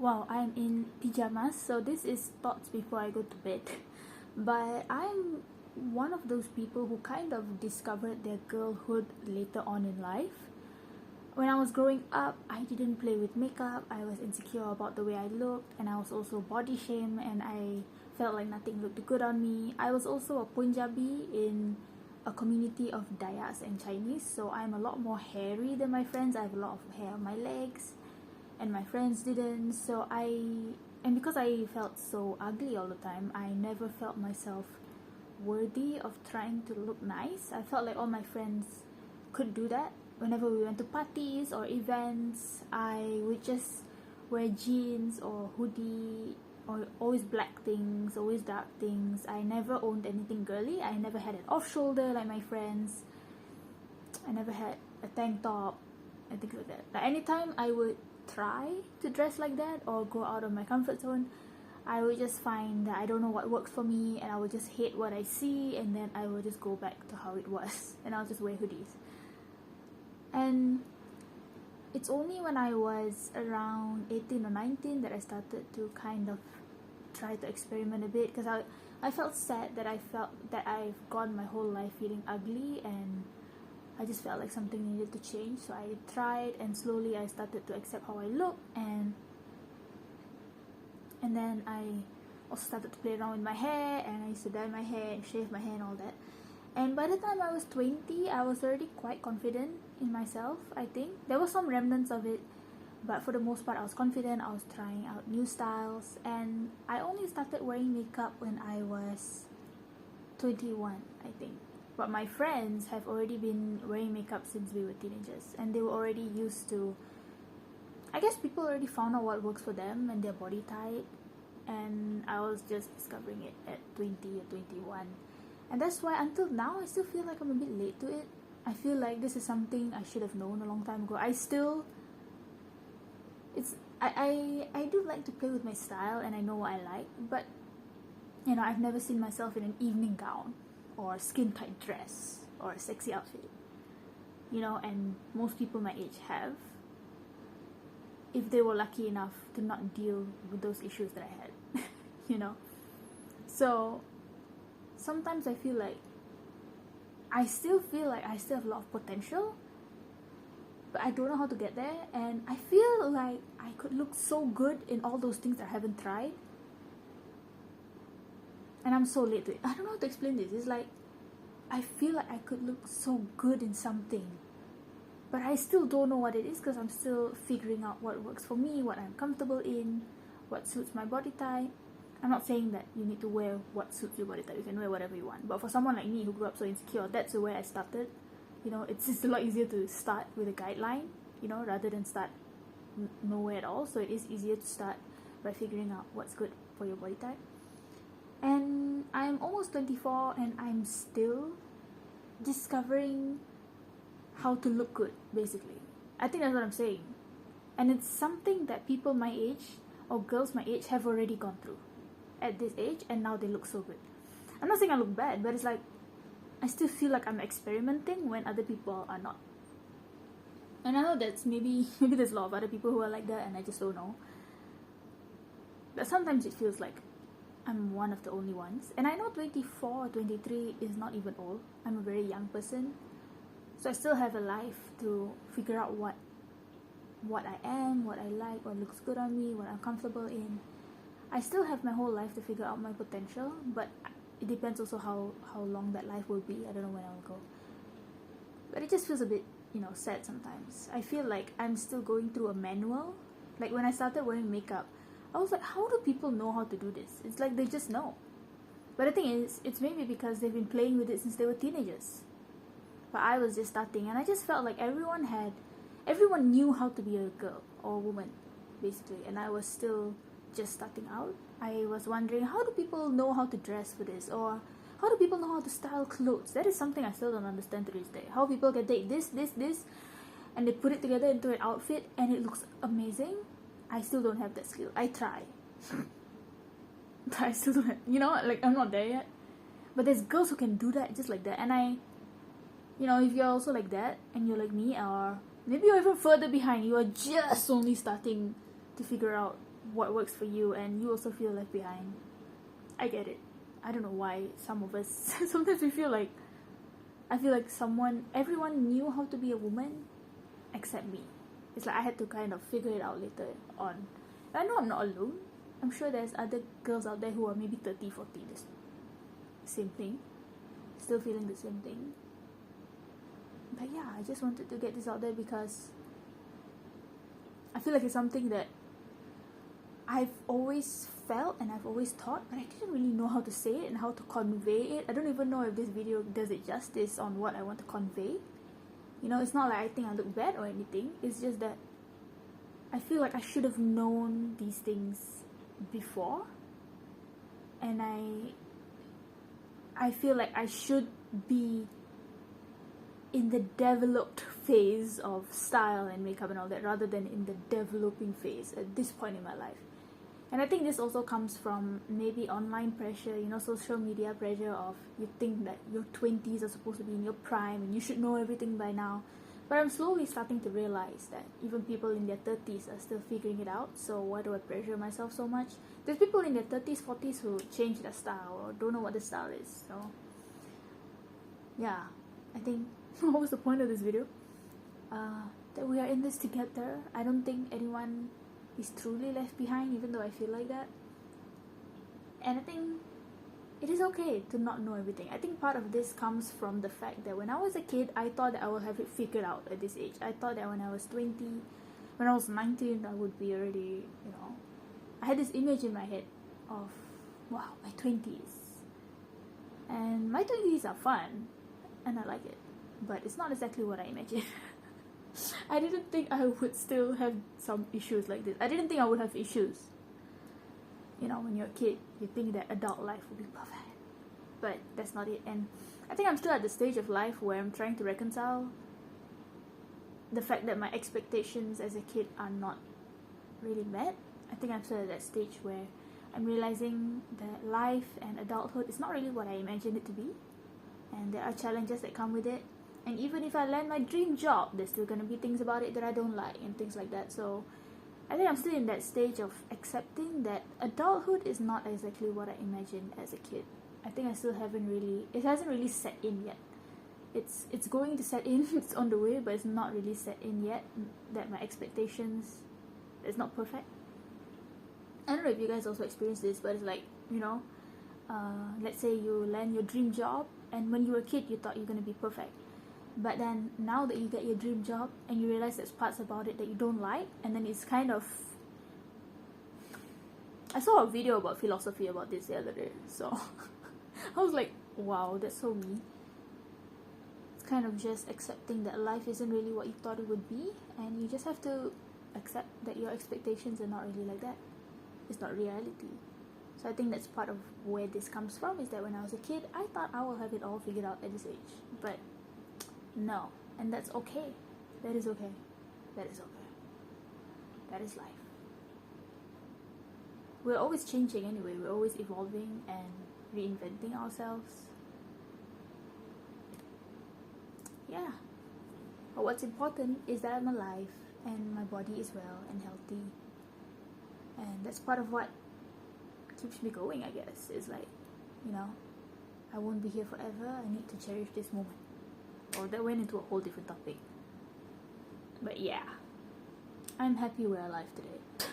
Wow, I'm in pajamas, so this is thoughts before I go to bed. But I'm one of those people who kind of discovered their girlhood later on in life. When I was growing up, I didn't play with makeup, I was insecure about the way I looked, and I was also body shamed, and I felt like nothing looked good on me. I was also a Punjabi in a community of Dayaks and Chinese, so I'm a lot more hairy than my friends. I have a lot of hair on my legs and my friends didn't. And because I felt so ugly all the time, I never felt myself worthy of trying to look nice. I felt like all my friends could do that. Whenever we went to parties or events, I would just wear jeans or hoodie, or always black things, always dark things. I never owned anything girly. I never had an off shoulder like my friends. I never had a tank top and things like that. Like anytime I would try to dress like that or go out of my comfort zone, I would just find that I don't know what works for me, and I would just hate what I see, and then I will just go back to how it was, and I'll just wear hoodies. And it's only when I was around 18 or 19 that I started to kind of try to experiment a bit, because I felt sad that I've gone my whole life feeling ugly, and I just felt like something needed to change. So I tried, and slowly I started to accept how I look, and then I also started to play around with my hair, and I used to dye my hair and shave my hair and all that. And by the time I was 20, I was already quite confident in myself, I think. There were some remnants of it, but for the most part I was confident. I was trying out new styles, and I only started wearing makeup when I was 21, I think. But my friends have already been wearing makeup since we were teenagers, and they were already used to, I guess people already found out what works for them and their body type, and I was just discovering it at 20 or 21. And that's why until now I still feel like I'm a bit late to it. I feel like this is something I should have known a long time ago. I do like to play with my style, and I know what I like, but I've never seen myself in an evening gown or a skin tight dress or a sexy outfit. And most people my age have, if they were lucky enough to not deal with those issues that I had. So sometimes I feel like I still have a lot of potential, but I don't know how to get there, and I feel like I could look so good in all those things that I haven't tried, and I'm so late to it. I don't know how to explain this. It's like I feel like I could look so good in something, but I still don't know what it is, because I'm still figuring out what works for me, what I'm comfortable in, what suits my body type. I'm not saying that you need to wear what suits your body type. You can wear whatever you want. But for someone like me who grew up so insecure, that's the way I started. It's just a lot easier to start with a guideline, rather than start nowhere at all. So it is easier to start by figuring out what's good for your body type. And I'm almost 24, and I'm still discovering how to look good, basically. I think that's what I'm saying. And it's something that people my age, or girls my age, have already gone through at this age, and now they look so good. I'm not saying I look bad, but it's like I still feel like I'm experimenting when other people are not. And I know that's maybe there's a lot of other people who are like that, and I just don't know. But sometimes it feels like I'm one of the only ones. And I know 24 or 23 is not even old. I'm a very young person, so I still have a life to figure out what I am, what I like, what looks good on me, what I'm comfortable in. I still have my whole life to figure out my potential, but it depends also how long that life will be. I don't know when I will go. But it just feels a bit, sad sometimes. I feel like I'm still going through a manual. Like when I started wearing makeup, I was like, how do people know how to do this? It's like they just know. But the thing is, it's maybe because they've been playing with it since they were teenagers. But I was just starting, and I just felt like everyone knew how to be a girl or a woman, basically, and I was still just starting out. I was wondering, how do people know how to dress for this, or how do people know how to style clothes? That is something I still don't understand to this day. How people can take this, and they put it together into an outfit and it looks amazing. I still don't have that skill. I try. But I still don't have, I'm not there yet. But there's girls who can do that just like that, and if you're also like that, and you're like me, or maybe you're even further behind, you are just only starting to figure out what works for you, and you also feel left behind. I get it. I don't know why some of us sometimes we feel like, I feel like everyone knew how to be a woman except me. It's like I had to kind of figure it out later on. I know I'm not alone. I'm sure there's other girls out there who are maybe 30, 40, the same thing, still feeling the same thing. But yeah, I just wanted to get this out there because I feel like it's something that I've always felt and I've always thought, but I didn't really know how to say it and how to convey it. I don't even know if this video does it justice on what I want to convey. You know, it's not like I think I look bad or anything. It's just that I feel like I should have known these things before, and I feel like I should be in the developed phase of style and makeup and all that, rather than in the developing phase at this point in my life. And I think this also comes from maybe online pressure, you know, social media pressure of you think that your 20s are supposed to be in your prime and you should know everything by now. But I'm slowly starting to realize that even people in their 30s are still figuring it out, so why do I pressure myself so much? There's people in their 30s, 40s who change their style or don't know what the style is, so yeah, I think what was the point of this video? That we are in this together. I don't think anyone is truly left behind, even though I feel like that. And I think it is okay to not know everything. I think part of this comes from the fact that when I was a kid, I thought that I would have it figured out at this age. I thought that when I was 20, when I was 19, I would be already, you know, I had this image in my head of, wow, my 20s. And my 20s are fun, and I like it. But it's not exactly what I imagined. I didn't think I would still have some issues like this. I didn't think I would have issues. You know, when you're a kid, you think that adult life will be perfect. But that's not it. And I think I'm still at the stage of life where I'm trying to reconcile the fact that my expectations as a kid are not really met. I think I'm still at that stage where I'm realizing that life and adulthood is not really what I imagined it to be. And there are challenges that come with it. And even if I land my dream job, there's still going to be things about it that I don't like and things like that. So I think I'm still in that stage of accepting that adulthood is not exactly what I imagined as a kid. I think I still it hasn't really set in yet. It's going to set in, it's on the way, but it's not really set in yet, that my expectations is not perfect. I don't know if you guys also experience this, but it's like, you know, let's say you land your dream job, and when you were a kid, you thought you're going to be perfect. But then now that you get your dream job and you realize there's parts about it that you don't like, and then it's kind of, I saw a video about philosophy about this the other day, so I was like, wow, that's so me. It's kind of just accepting that life isn't really what you thought it would be, and you just have to accept that your expectations are not really like that. It's not reality. So I think that's part of where this comes from, is that when I was a kid, I thought I will have it all figured out at this age. But no, and that's okay. That is okay. That is okay. That is life. We're always changing anyway. We're always evolving and reinventing ourselves. Yeah. But what's important is that I'm alive and my body is well and healthy. And that's part of what keeps me going, I guess. It's like, you know, I won't be here forever. I need to cherish this moment. Or that went into a whole different topic. But yeah, I'm happy we're alive today.